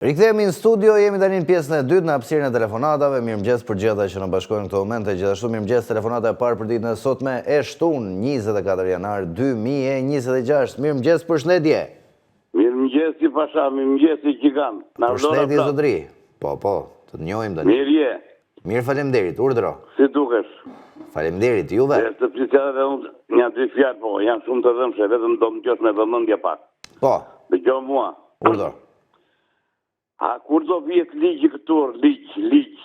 Rikthehemi në studio, jemi tani në pjesën e dytë në hapësirën e telefonatave. Mirëmëngjes për gjithë ata që na bashkojnë në këtë moment, gjithashtu mirëmëngjes telefonata e parë për ditën e sotme e shtunë 24 janar 2026. Mirëmëngjes, përshëndetje. Mirëmëngjes i pasha, mirëmëngjes i gjigant. Përshëndetje zotëri. Po, të njohim tani. Mirë je. Mirë, faleminderit, urdhëro. Si dukesh? Faleminderit, juve. Të pritjave unë një dy fjalë, po, janë shumë të dhëmshë, vetëm do më gjosh me vëmendje pak. Po. Dëgjoj mua. Urdhëro. A kur do vjet ligji këtu, ligj.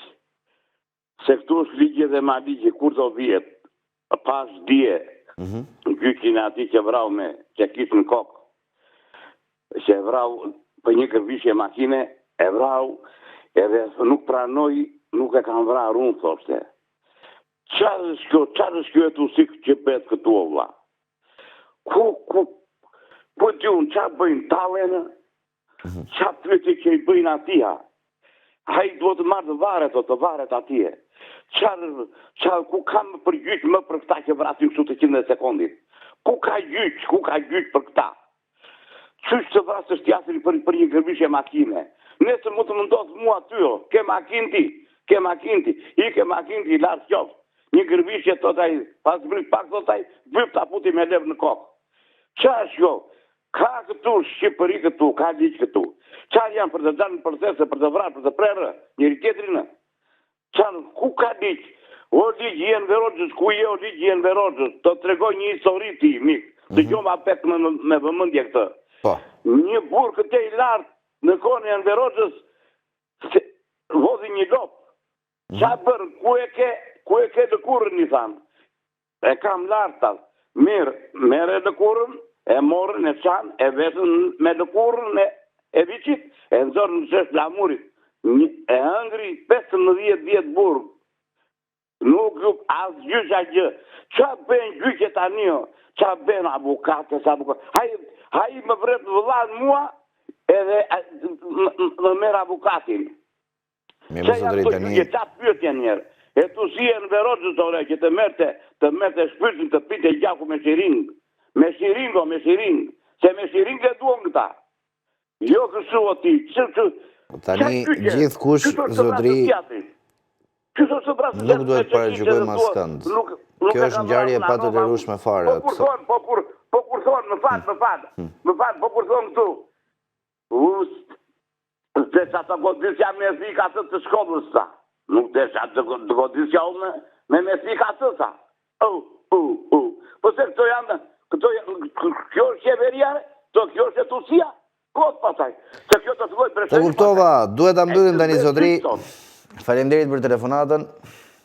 Se këtu është ligje dhe ma ligje, kur do vjet? Pas dje, gjyqin ati që vrau me që kisë në kokë, që vrau për një kërvishje makine, e vrau, edhe nuk pranoj, nuk e kanë vrarë unë, thoshte. Qarë është kjo e të usikë që betë këtu o vla? Po t'ju në qarë bëjnë talenë, qatë pyetje që i bëjnë atia, a i duhet të marrë të varet atje. Qarë ku kam për gjyq më për këta që vrasin kështu të 100 sekundit? Ku ka gjyq për këta? Qysh të vrasë është jasën për një gërvishje makine? Nëse mu të mëndosë mua aty, ke makinti, lartë qoftë. Një gërvishje të taj, pas bërë pak të taj, bëjë të aputi me levë në kokë. Qa është jo? Ka këtu Shqipëri këtu, ka liqë këtu. Qarë janë për të dalë në procese, për të vrarë, për të prerë, njëri tjetrinë? Qarë, ku ka liqë? O liqë jenë Verogjës, ku je o liqë jenë Verogjës? Të tregoj një histori ti, mikë. Të gjoma apet me vëmëndje këtë. Një burë këte i lartë në kone janë Verogjës, vodhi një lopë. Qa bërë, ku e ke lëkurën, një thamë? E kam lartë tasë. Mirë, mere lëkurën, e morën e qanë, e vetën me lëkurën e viqit, e nëzorën në qështë lamurit. E hëngri 15 vjetë burë. Nuk ju asë gjyqa gjë. Qa bëjnë gjyqe tani jo? Qa bëjnë avukatës? Hajë më vretë vëllanë mua, edhe më merë avukatin. Që janë të gjyqe, qatë pyetje njerë. E tu si e në Verogjës, që të merte shpyrtin të pite gjaku me shiringë. Me shiringë, se me shiringë e duon këta. Jo kështu o ti. Tani gjithë kush, zotri, nuk duhet paragjykojmë as kënd. Kjo është ngjarje pa të lerueshme fare. Po kur thonë, më fal, po kur thonë këtu. Desha të godisja me zik atë të shkollës ta. Nuk desha të godisja me zik atë ta. Po se këto janë, kjo është qeveria, kjo është etusia, kodë pasaj. Se kjo të filloj Të kuptova, duhet ta mbyllim tani zotri. Faleminderit për telefonatën.